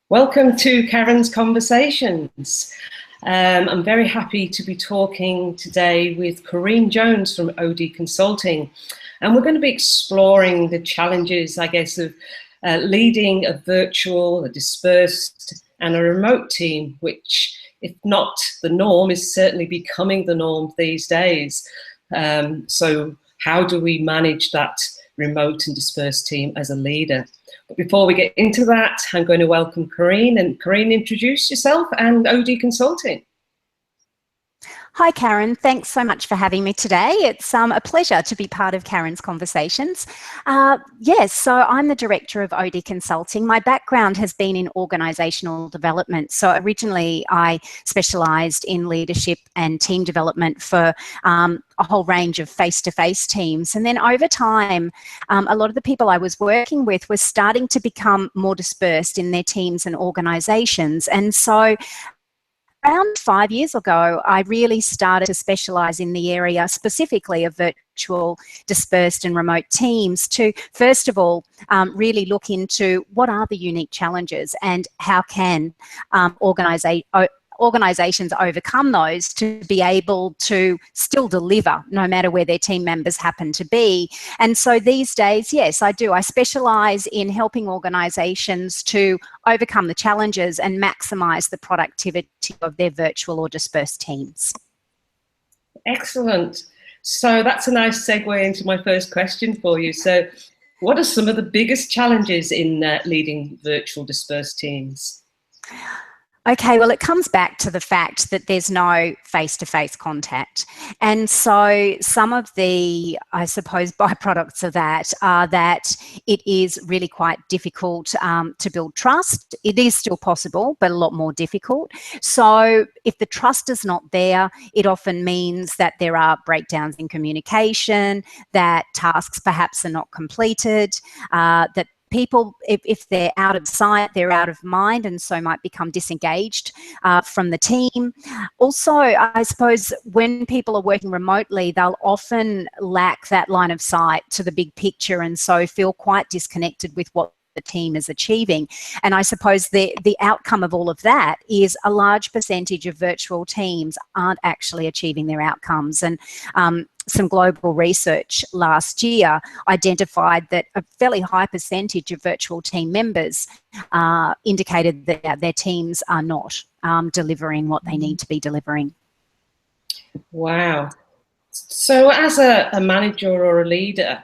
Welcome to Karen's Conversations. I'm very happy to be talking today with Korrine Jones from OD Consulting, and we're going to be exploring the challenges, I guess, of leading a virtual, a dispersed and a remote team, which, if not the norm, is certainly becoming the norm these days. So how do we manage that remote and dispersed team as a leader? But before we get into that, I'm going to welcome Korrine. And Korrine, introduce yourself and OD Consulting. Hi, Karen. Thanks so much for having me today. It's a pleasure to be part of Karen's Conversations. Yes, so I'm the Director of OD Consulting. My background has been in organisational development. So originally I specialised in leadership and team development for a whole range of face-to-face teams. And then over time, a lot of the people I was working with were starting to become more dispersed in their teams and organisations. And so around 5 years ago, I really started to specialise in the area specifically of virtual, dispersed and remote teams to, first of all, really look into what are the unique challenges and how can organisations overcome those to be able to still deliver no matter where their team members happen to be. And so these days, yes, I do. I specialise in helping organisations to overcome the challenges and maximise the productivity of their virtual or dispersed teams. Excellent. So that's a nice segue into my first question for you. So what are some of the biggest challenges in leading virtual dispersed teams? Okay, well, it comes back to the fact that there's no face-to-face contact. And so some of the, I suppose, byproducts of that are that it is really quite difficult to build trust. It is still possible, but a lot more difficult. So if the trust is not there, it often means that there are breakdowns in communication, that tasks perhaps are not completed, that people, if they're out of sight, they're out of mind, and so might become disengaged from the team. Also, I suppose when people are working remotely, they'll often lack that line of sight to the big picture, and so feel quite disconnected with what the team is achieving. And I suppose the outcome of all of that is a large percentage of virtual teams aren't actually achieving their outcomes. And some global research last year identified that a fairly high percentage of virtual team members indicated that their teams are not delivering what they need to be delivering. Wow. So as a manager or a leader,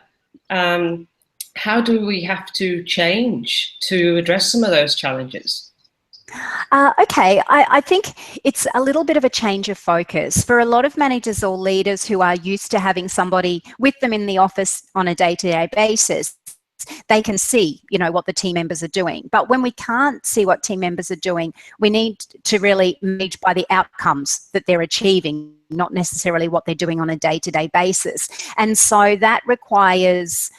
how do we have to change to address some of those challenges? Okay, I think it's a little bit of a change of focus. For a lot of managers or leaders who are used to having somebody with them in the office on a day-to-day basis, they can see, what the team members are doing. But when we can't see what team members are doing, we need to really manage by the outcomes that they're achieving, not necessarily what they're doing on a day-to-day basis. And so that requires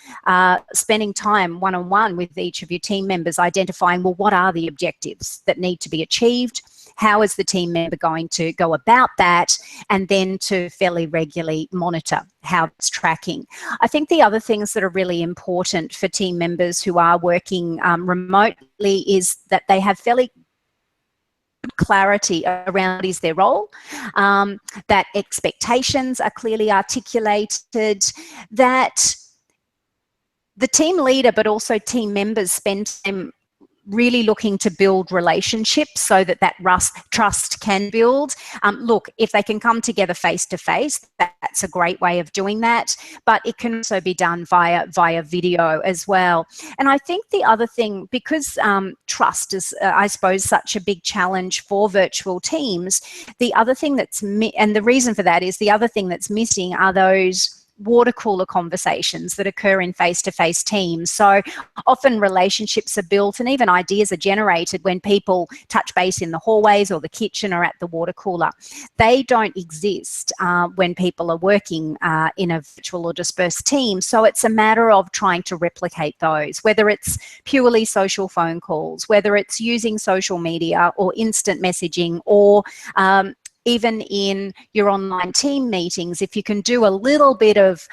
spending time one-on-one with each of your team members, identifying, well, what are the objectives that need to be achieved? How is the team member going to go about that? And then to fairly regularly monitor how it's tracking. I think the other things that are really important for team members who are working remotely is that they have fairly clarity around what is their role, that expectations are clearly articulated, that the team leader but also team members spend time really looking to build relationships so that trust can build. Look, if they can come together face to face, that's a great way of doing that, but it can also be done via video as well. And I think the other thing, because trust is, I suppose, such a big challenge for virtual teams, the other thing and the reason for that is the other thing that's missing are those water cooler conversations that occur in face-to-face teams. So often relationships are built and even ideas are generated when people touch base in the hallways or the kitchen or at the water cooler. They don't exist when people are working in a virtual or dispersed team. So it's a matter of trying to replicate those, whether it's purely social phone calls, whether it's using social media or instant messaging or even in your online team meetings, if you can do a little bit of,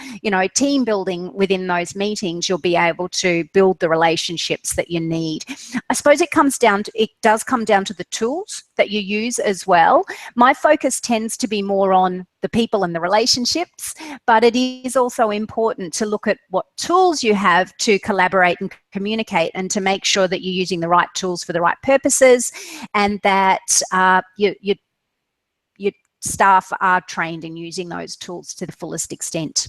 team building within those meetings, you'll be able to build the relationships that you need. I suppose it does come down to the tools that you use as well. My focus tends to be more on the people and the relationships, but it is also important to look at what tools you have to collaborate and communicate, and to make sure that you're using the right tools for the right purposes, and that your staff are trained in using those tools to the fullest extent.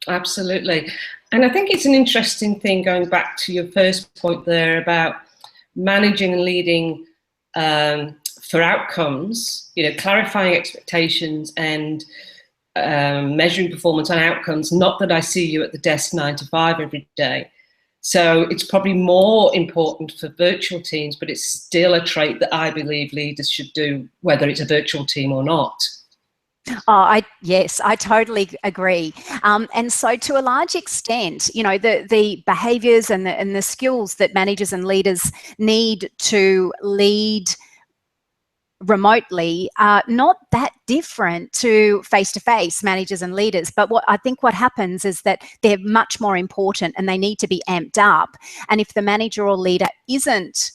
Absolutely. And I think it's an interesting thing, going back to your first point there about managing and leading for outcomes, clarifying expectations and measuring performance on outcomes. Not that I see you at the desk 9 to 5 every day. So it's probably more important for virtual teams, but it's still a trait that I believe leaders should do, whether it's a virtual team or not. Yes, I totally agree. And so to a large extent, the behaviours and the skills that managers and leaders need to lead remotely are not that different to face-to-face managers and leaders. But what happens is that they're much more important, and they need to be amped up. And if the manager or leader isn't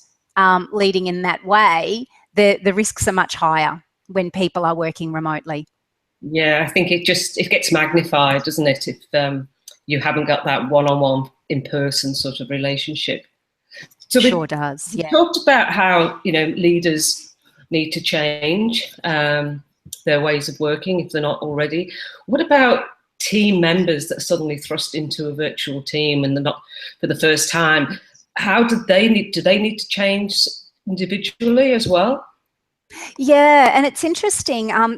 leading in that way, the risks are much higher when people are working remotely. Yeah, I think it gets magnified, doesn't it, if you haven't got that one-on-one in-person sort of relationship. So sure does. We talked about how leaders need to change their ways of working if they're not already. What about team members that are suddenly thrust into a virtual team and they're not for the first time? How do they need to change individually as well? Yeah, and it's interesting. I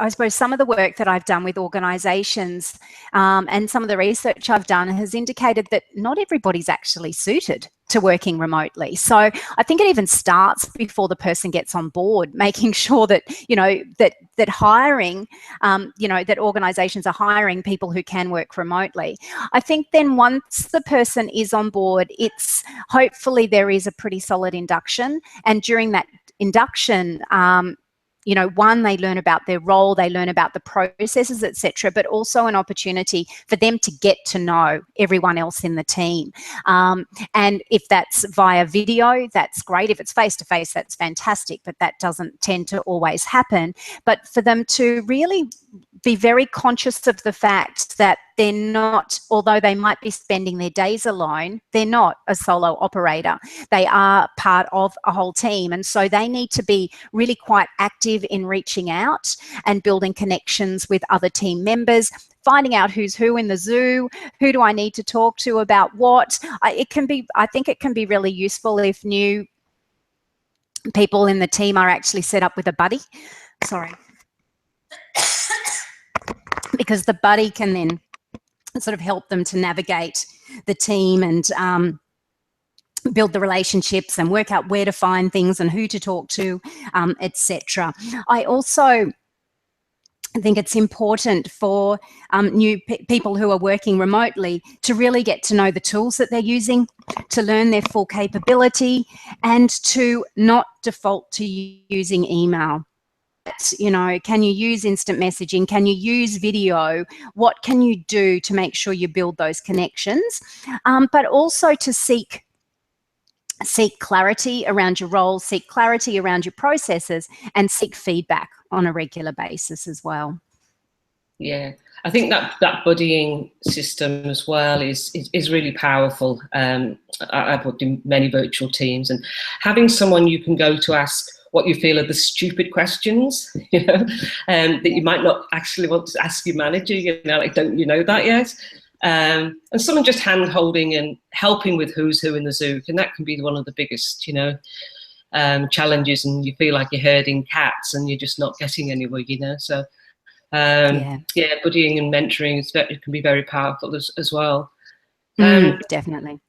suppose some of the work that I've done with organisations and some of the research I've done has indicated that not everybody's actually suited to working remotely. So I think it even starts before the person gets on board, making sure that, that hiring, that organisations are hiring people who can work remotely. I think then once the person is on board, it's hopefully there is a pretty solid induction. And during that induction, one, they learn about their role, they learn about the processes, etc., but also an opportunity for them to get to know everyone else in the team. And if that's via video, that's great. If it's face-to-face, that's fantastic, but that doesn't tend to always happen. But for them to really be very conscious of the fact that they're not, although they might be spending their days alone, they're not a solo operator. They are part of a whole team. And so they need to be really quite active in reaching out and building connections with other team members, finding out who's who in the zoo, who do I need to talk to about what. I think it can be really useful if new people in the team are actually set up with a buddy. Sorry. Because the buddy can then sort of help them to navigate the team and build the relationships and work out where to find things and who to talk to, etc. I also think it's important for new people who are working remotely to really get to know the tools that they're using, to learn their full capability, and to not default to using email. Can you use instant messaging? Can you use video? What can you do to make sure you build those connections? But also to seek clarity around your role, seek clarity around your processes, and seek feedback on a regular basis as well. Yeah, I think that buddying system as well is really powerful. I've worked in many virtual teams, and having someone you can go to ask what you feel are the stupid questions, that you might not actually want to ask your manager, like, don't you know that yet? And someone just hand-holding and helping with who's who in the zoo, and that can be one of the biggest, challenges, and you feel like you're herding cats and you're just not getting anywhere, So, buddying and mentoring it can be very powerful as well. Definitely.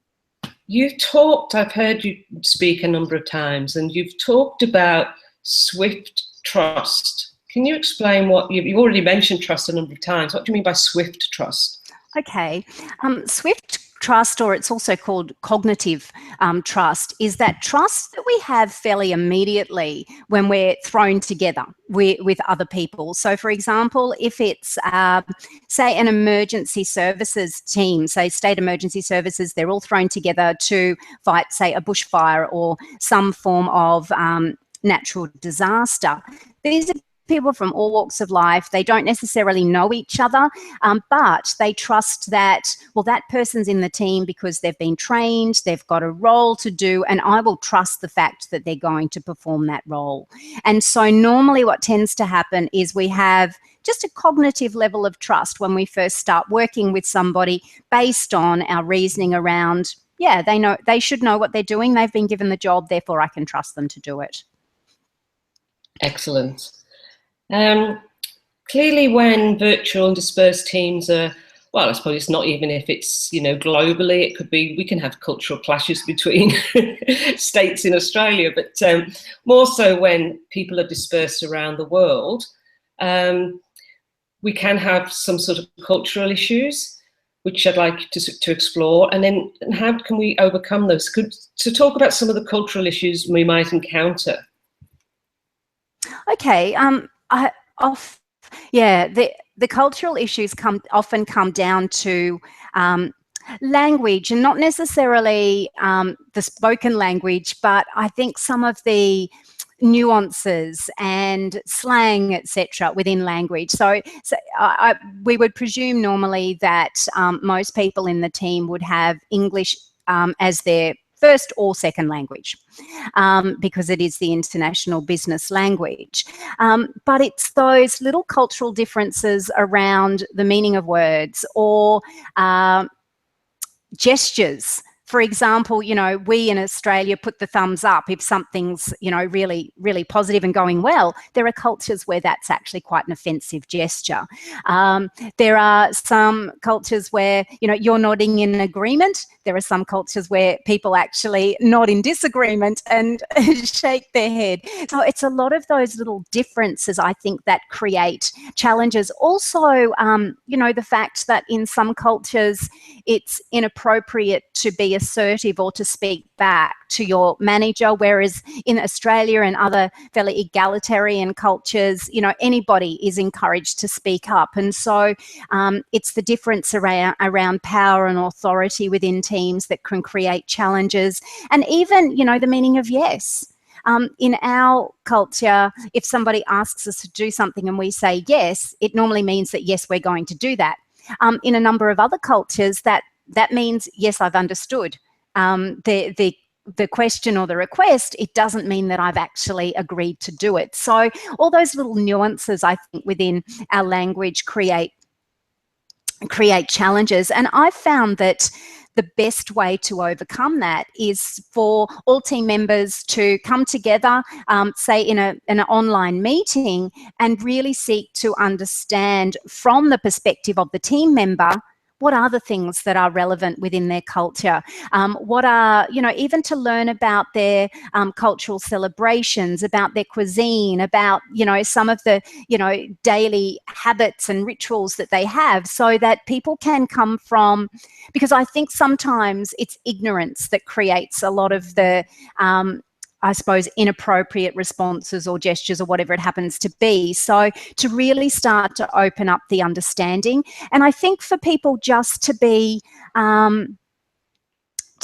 I've heard you speak a number of times, and you've talked about swift trust. Can you explain what you've already mentioned trust a number of times? What do you mean by swift trust? Okay. Swift trust, or it's also called cognitive trust, is that trust that we have fairly immediately when we're thrown together with other people. So, for example, if it's, say, an emergency services team, say state emergency services, they're all thrown together to fight, say, a bushfire or some form of natural disaster. These are people from all walks of life. They don't necessarily know each other, but they trust that, well, that person's in the team because they've been trained, they've got a role to do, and I will trust the fact that they're going to perform that role. And so normally what tends to happen is we have just a cognitive level of trust when we first start working with somebody based on our reasoning around, yeah, they should know what they're doing, they've been given the job, therefore I can trust them to do it. Excellent. Clearly, when virtual and dispersed teams are, well, I suppose it's not even if it's, globally, it could be, we can have cultural clashes between states in Australia, but more so when people are dispersed around the world, we can have some sort of cultural issues, which I'd like to explore. And then how can we overcome those? To talk about some of the cultural issues we might encounter. Okay, the cultural issues often come down to language, and not necessarily the spoken language, but I think some of the nuances and slang, etc., within language. So we would presume normally that most people in the team would have English as their first or second language, because it is the international business language. But it's those little cultural differences around the meaning of words or gestures. For example, we in Australia put the thumbs up if something's, really, really positive and going well. There are cultures where that's actually quite an offensive gesture. There are some cultures where, you're nodding in agreement. There are some cultures where people actually nod in disagreement and shake their head. So it's a lot of those little differences, I think, that create challenges. Also, the fact that in some cultures it's inappropriate to be assertive or to speak back to your manager, whereas in Australia and other fairly egalitarian cultures, anybody is encouraged to speak up. And so it's the difference around power and authority within teams that can create challenges. And even, the meaning of yes. In our culture, if somebody asks us to do something and we say yes, it normally means that yes, we're going to do that. In a number of other cultures, that means yes, I've understood. The question or the request, it doesn't mean that I've actually agreed to do it. So all those little nuances, I think, within our language create challenges. And I've found that the best way to overcome that is for all team members to come together, say in an online meeting, and really seek to understand from the perspective of the team member, what are the things that are relevant within their culture? What are, even to learn about their cultural celebrations, about their cuisine, about, some of the, daily habits and rituals that they have, so that people can come from, because I think sometimes it's ignorance that creates a lot of the I suppose, inappropriate responses or gestures or whatever it happens to be. So to really start to open up the understanding. And I think for people just to be, to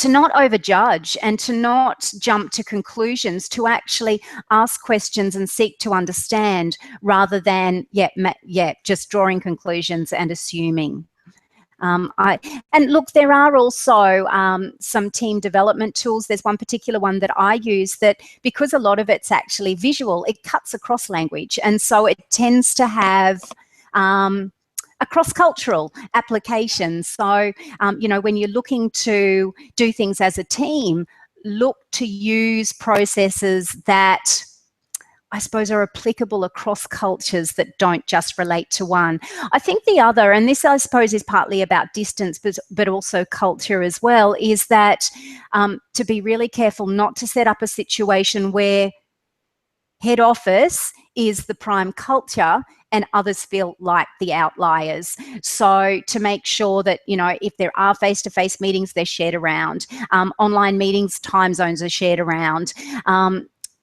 not overjudge and to not jump to conclusions, to actually ask questions and seek to understand rather than, just drawing conclusions and assuming. And look, there are also some team development tools. There's one particular one that I use that, because a lot of it's actually visual, it cuts across language. And so it tends to have a cross-cultural application. So, when you're looking to do things as a team, look to use processes that I suppose are applicable across cultures that don't just relate to one. I think the other, and this I suppose is partly about distance, but also culture as well, is that to be really careful not to set up a situation where head office is the prime culture and others feel like the outliers. So to make sure that, you know, if there are face-to-face meetings, they're shared around. Online meetings, time zones are shared around.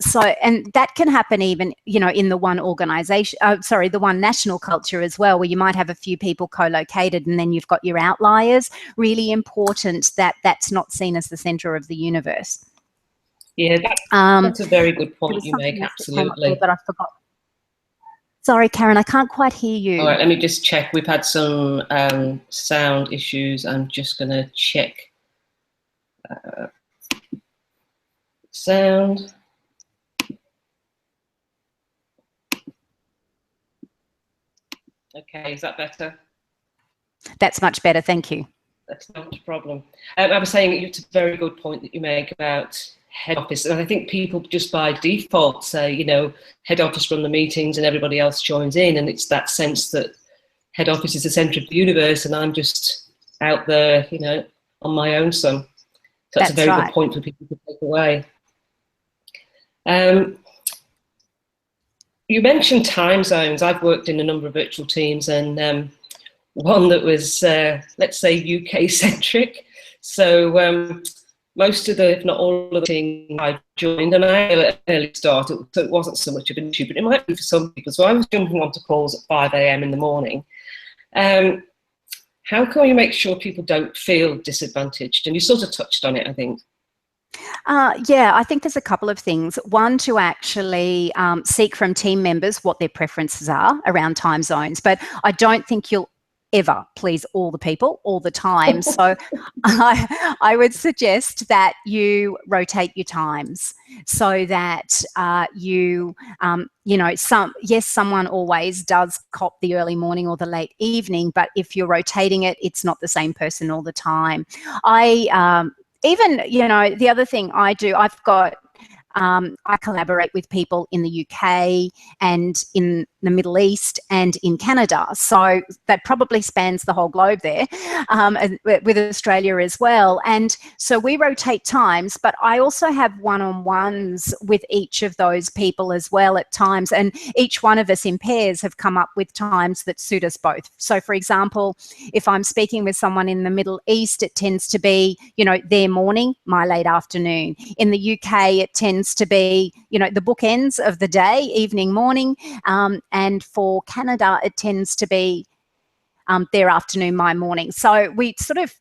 So, and that can happen even, you know, in the one organization, the one national culture as well, where you might have a few people co-located and then you've got your outliers. Really important that that's not seen as the center of the universe. Yeah, that's a very good point you make, absolutely. But I forgot. Sorry, Karen, I can't quite hear you. All right, let me just check. We've had some sound issues. I'm just going to check sound. Okay, is that better? That's much better, thank you. That's not a problem. I was saying it's a very good point that you make about head office. And I think people just by default say, you know, head office run the meetings and everybody else joins in. And it's that sense that head office is the center of the universe and I'm just out there, you know, on my own son. So that's a very good point for people to take away. You mentioned time zones. I've worked in a number of virtual teams and one that was, let's say, UK centric. So most of the, if not all of the team I joined, and I had an early start, so it wasn't so much of an issue, but it might be for some people. So I was jumping onto calls at 5 a.m. in the morning. How can we make sure people don't feel disadvantaged? And you sort of touched on it, I think. Yeah, I think there's a couple of things. One, to actually seek from team members what their preferences are around time zones. But I don't think you'll ever please all the people all the time. So I would suggest that you rotate your times so that you know, someone always does cop the early morning or the late evening, but if you're rotating it, it's not the same person all the time. Even, you know, the other thing I do, I collaborate with people in the UK and in the Middle East and in Canada. So that probably spans the whole globe there, and with Australia as well. And so we rotate times, but I also have one-on-ones with each of those people as well at times. And each one of us in pairs have come up with times that suit us both. So for example, if I'm speaking with someone in the Middle East, it tends to be, you know, their morning, my late afternoon. In the UK, it tends to be, you know, the bookends of the day, evening, morning. And for Canada, it tends to be their afternoon, my morning. So we sort of,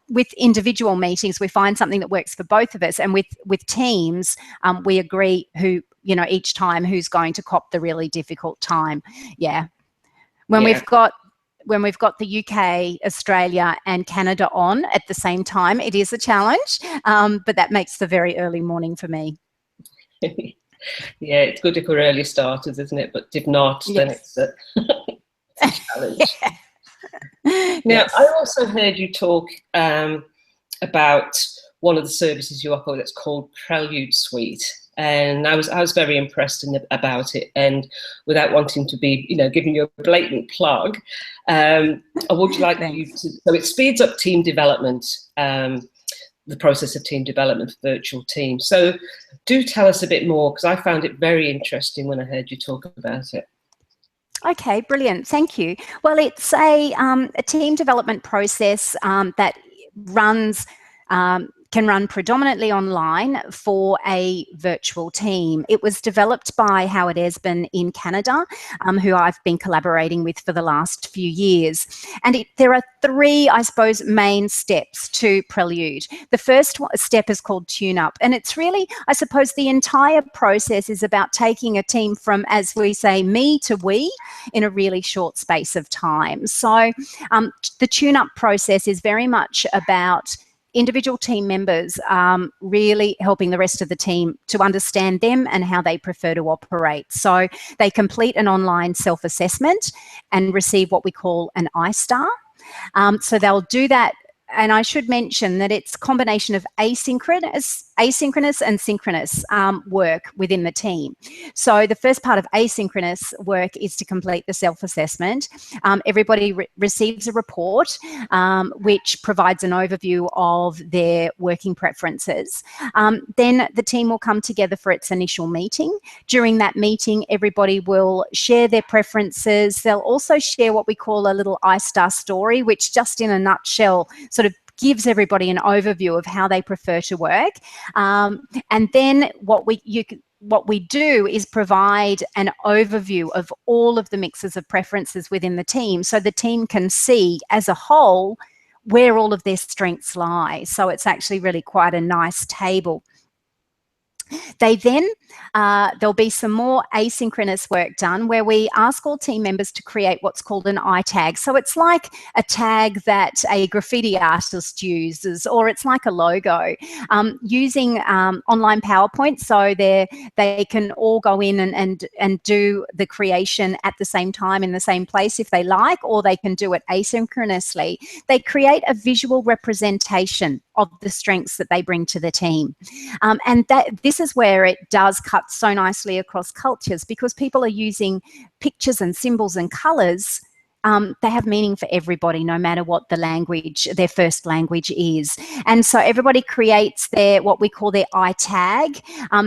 with individual meetings, we find something that works for both of us. And with teams, we agree who, you know, each time who's going to cop the really difficult time. Yeah. When we've got the UK, Australia and Canada on at the same time, it is a challenge, but that makes the very early morning for me. Yeah, it's good if we're early starters, isn't it? But if not, then it's a challenge. Now, I also heard you talk about one of the services you offer that's called Prelude Sweet. And I was very impressed about it. And without wanting to be, you know, giving you a blatant plug, I would like you to. So it speeds up team development, the process of team development for virtual teams. So do tell us a bit more, because I found it very interesting when I heard you talk about it. Okay, brilliant. Thank you. Well, it's a team development process that runs. Can run predominantly online for a virtual team. It was developed by Howard Esbon in Canada, who I've been collaborating with for the last few years. And there are three, I suppose, main steps to Prelude. The first step is called Tune Up. And it's really, I suppose, the entire process is about taking a team from, as we say, me to we in a really short space of time. So the Tune Up process is very much about individual team members really helping the rest of the team to understand them and how they prefer to operate. So they complete an online self-assessment and receive what we call an I-star. So they'll do that. And I should mention that it's a combination of asynchronous asynchronous and synchronous work within the team. So the first part of asynchronous work is to complete the self-assessment. Everybody receives a report which provides an overview of their working preferences. Then the team will come together for its initial meeting. During that meeting, everybody will share their preferences. They'll also share what we call a little I-Star story, which just in a nutshell sort of gives everybody an overview of how they prefer to work. And then what we do is provide an overview of all of the mixes of preferences within the team, so the team can see as a whole where all of their strengths lie. So it's actually really quite a nice table. They then, there'll be some more asynchronous work done where we ask all team members to create what's called an I tag. So it's like a tag that a graffiti artist uses, or it's like a logo, using online PowerPoint, so they can all go in and do the creation at the same time in the same place if they like, or they can do it asynchronously. They create a visual representation of the strengths that they bring to the team. And this is where it does cut so nicely across cultures, because people are using pictures and symbols and colours. They have meaning for everybody, no matter what the language, their first language is. And so everybody creates what we call their I tag.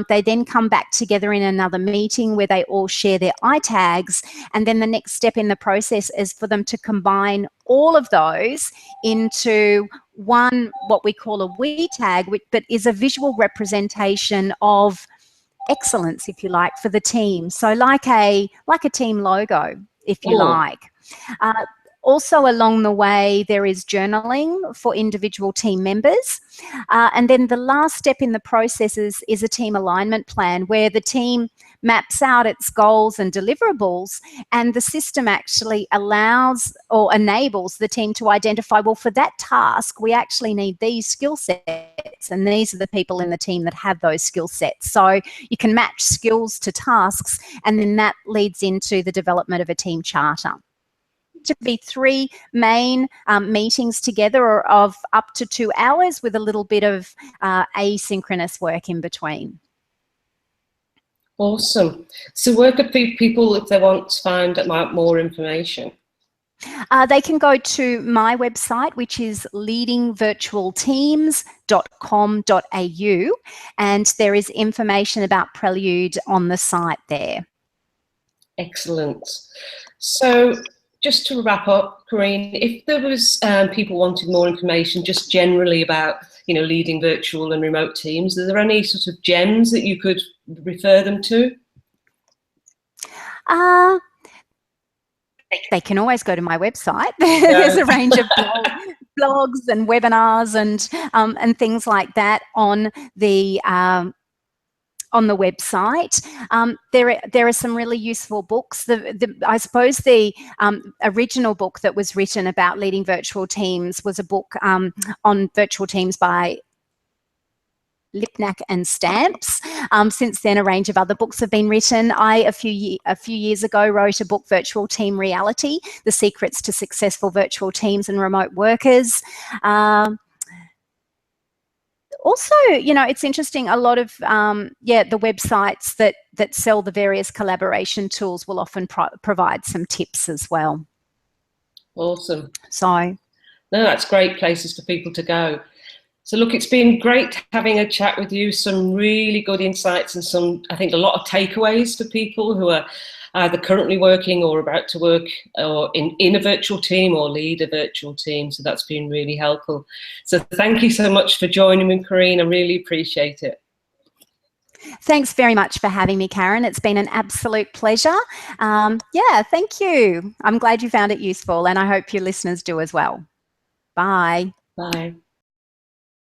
They then come back together in another meeting where they all share their I tags. And then the next step in the process is for them to combine all of those into one, what we call a we tag, but is a visual representation of excellence, if you like, for the team. So like a team logo, if you like. Also along the way, there is journaling for individual team members. And then the last step in the process is a team alignment plan, where the team maps out its goals and deliverables, and the system actually allows or enables the team to identify, well, for that task, we actually need these skill sets, and these are the people in the team that have those skill sets. So you can match skills to tasks, and then that leads into the development of a team charter. To be 3 main meetings together of up to 2 hours with a little bit of asynchronous work in between. Awesome. So where could people, if they want to find out more information? They can go to my website, which is leadingvirtualteams.com.au, and there is information about Prelude on the site there. Excellent. So just to wrap up, Korrine, if there was people wanting more information just generally about, leading virtual and remote teams, are there any sort of gems that you could refer them to? They can always go to my website. There's a range of blogs and webinars and things like that on the website. There are some really useful books. I suppose the original book that was written about leading virtual teams was a book on virtual teams by Lipnack and Stamps. Since then, a range of other books have been written. A few years ago, wrote a book, Virtual Team Reality: The Secrets to Successful Virtual Teams and Remote Workers. Also, it's interesting, a lot of, the websites that sell the various collaboration tools will often provide some tips as well. Awesome. So, no, that's great places for people to go. So look, it's been great having a chat with you, some really good insights and I think a lot of takeaways for people who are either currently working or about to work or in a virtual team or lead a virtual team. So that's been really helpful. So thank you so much for joining me, Korrine. I really appreciate it. Thanks very much for having me, Karen. It's been an absolute pleasure. Thank you. I'm glad you found it useful, and I hope your listeners do as well. Bye. Bye.